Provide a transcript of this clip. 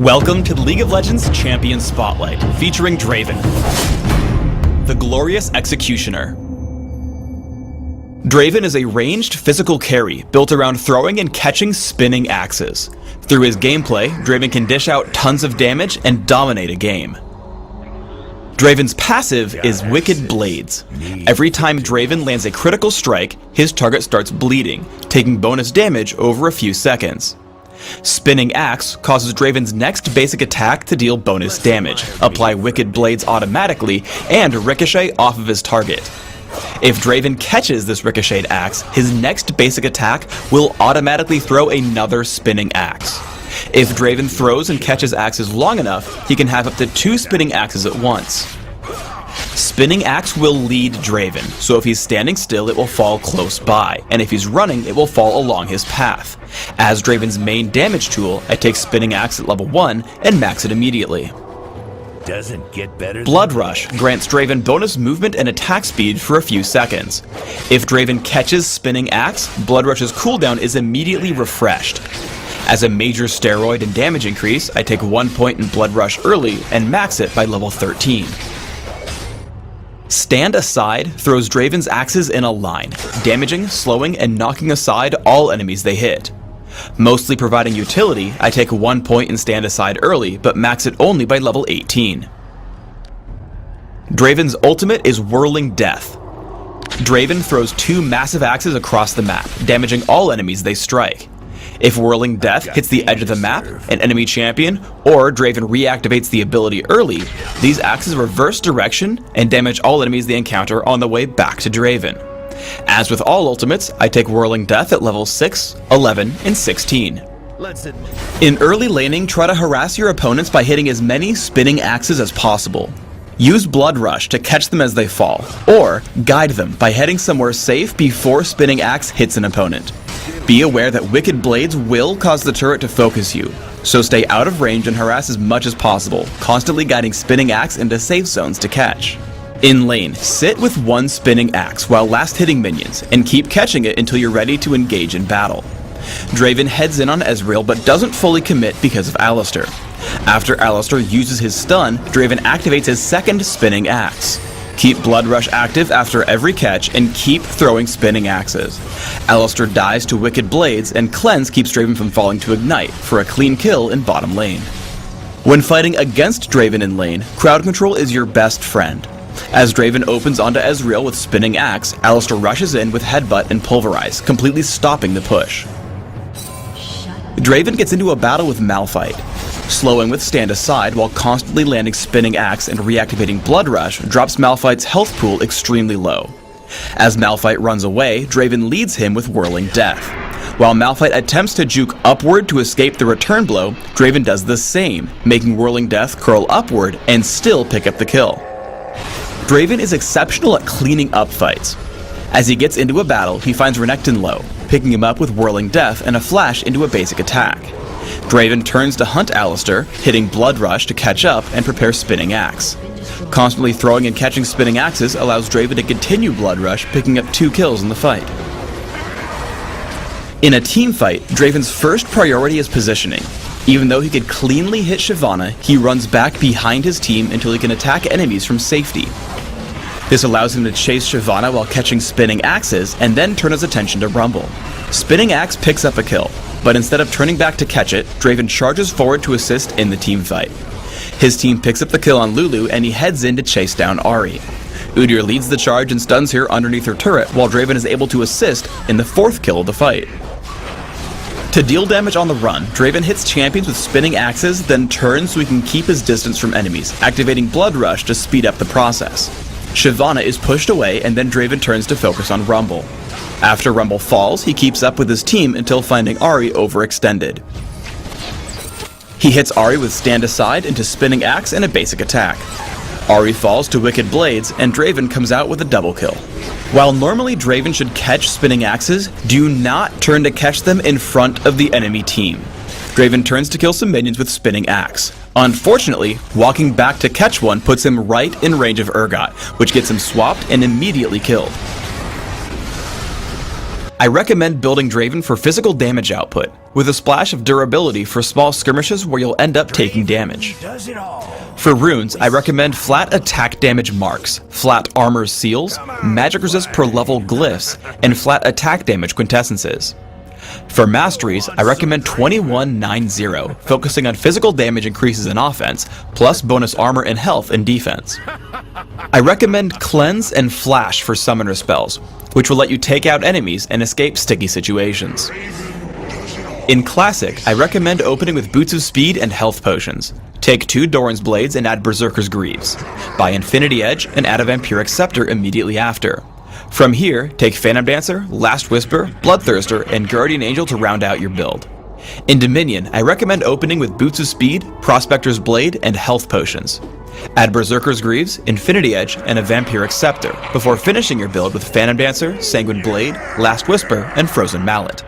Welcome to the League of Legends Champion Spotlight, featuring Draven, the Glorious Executioner. Draven is a ranged physical carry built around throwing and catching spinning axes. Through his gameplay, Draven can dish out tons of damage and dominate a game. Draven's passive is Wicked Blades. Every time Draven lands a critical strike, his target starts bleeding, taking bonus damage over a few seconds. Spinning Axe causes Draven's next basic attack to deal bonus damage, apply Wicked Blades automatically, and ricochet off of his target. If Draven catches this ricocheted axe, his next basic attack will automatically throw another spinning axe. If Draven throws and catches axes long enough, he can have up to 2 spinning axes at once. Spinning Axe will lead Draven, so if he's standing still it will fall close by, and if he's running it will fall along his path. As Draven's main damage tool, I take Spinning Axe at level 1 and max it immediately. Doesn't get better. Blood Rush grants Draven bonus movement and attack speed for a few seconds. If Draven catches Spinning Axe, Blood Rush's cooldown is immediately refreshed. As a major steroid and damage increase, I take 1 point in Blood Rush early and max it by level 13. Stand Aside throws Draven's axes in a line, damaging, slowing, and knocking aside all enemies they hit. Mostly providing utility, I take 1 point in Stand Aside early, but max it only by level 18. Draven's ultimate is Whirling Death. Draven throws 2 massive axes across the map, damaging all enemies they strike. If Whirling Death hits the edge of the map, an enemy champion, or Draven reactivates the ability early, these axes reverse direction and damage all enemies they encounter on the way back to Draven. As with all ultimates, I take Whirling Death at level 6, 11, and 16. In early laning, try to harass your opponents by hitting as many spinning axes as possible. Use Blood Rush to catch them as they fall, or guide them by heading somewhere safe before Spinning Axe hits an opponent. Be aware that Wicked Blades will cause the turret to focus you, so stay out of range and harass as much as possible, constantly guiding Spinning Axe into safe zones to catch. In lane, sit with 1 Spinning Axe while last hitting minions, and keep catching it until you're ready to engage in battle. Draven heads in on Ezreal but doesn't fully commit because of Alistar. After Alistar uses his stun, Draven activates his second Spinning Axe. Keep Blood Rush active after every catch and keep throwing spinning axes. Alistar dies to Wicked Blades and Cleanse keeps Draven from falling to Ignite for a clean kill in bottom lane. When fighting against Draven in lane, crowd control is your best friend. As Draven opens onto Ezreal with Spinning Axe, Alistar rushes in with Headbutt and Pulverize, completely stopping the push. Draven gets into a battle with Malphite. Slowing with Stand Aside while constantly landing Spinning Axe and reactivating Blood Rush drops Malphite's health pool extremely low. As Malphite runs away, Draven leads him with Whirling Death. While Malphite attempts to juke upward to escape the return blow, Draven does the same, making Whirling Death curl upward and still pick up the kill. Draven is exceptional at cleaning up fights. As he gets into a battle, he finds Renekton low, picking him up with Whirling Death and a flash into a basic attack. Draven turns to hunt Alistar, hitting Blood Rush to catch up and prepare Spinning Axe. Constantly throwing and catching Spinning Axes allows Draven to continue Blood Rush, picking up 2 kills in the fight. In a team fight, Draven's first priority is positioning. Even though he could cleanly hit Shyvana, he runs back behind his team until he can attack enemies from safety. This allows him to chase Shyvana while catching Spinning Axes and then turn his attention to Rumble. Spinning Axe picks up a kill, but instead of turning back to catch it, Draven charges forward to assist in the team fight. His team picks up the kill on Lulu and he heads in to chase down Ahri. Udyr leads the charge and stuns her underneath her turret while Draven is able to assist in the 4th kill of the fight. To deal damage on the run, Draven hits champions with Spinning Axes, then turns so he can keep his distance from enemies, activating Blood Rush to speed up the process. Shyvana is pushed away and then Draven turns to focus on Rumble. After Rumble falls, he keeps up with his team until finding Ahri overextended. He hits Ahri with Stand Aside into Spinning Axe and a basic attack. Ahri falls to Wicked Blades and Draven comes out with a double kill. While normally Draven should catch Spinning Axes, do not turn to catch them in front of the enemy team. Draven turns to kill some minions with Spinning Axe. Unfortunately, walking back to catch one puts him right in range of Urgot, which gets him swapped and immediately killed. I recommend building Draven for physical damage output. with a splash of durability for small skirmishes where you'll end up taking damage. Does it all. For runes, I recommend flat attack damage marks, flat armor seals, magic resist per level glyphs, and flat attack damage quintessences. For masteries, I recommend 2190, focusing on physical damage increases in offense, plus bonus armor and health in defense. I recommend cleanse and flash for summoner spells, which will let you take out enemies and escape sticky situations. In Classic, I recommend opening with Boots of Speed and Health Potions. Take 2 Doran's Blades and add Berserker's Greaves. Buy Infinity Edge and add a Vampiric Scepter immediately after. From here, take Phantom Dancer, Last Whisper, Bloodthirster, and Guardian Angel to round out your build. In Dominion, I recommend opening with Boots of Speed, Prospector's Blade, and Health Potions. Add Berserker's Greaves, Infinity Edge, and a Vampiric Scepter, before finishing your build with Phantom Dancer, Sanguine Blade, Last Whisper, and Frozen Mallet.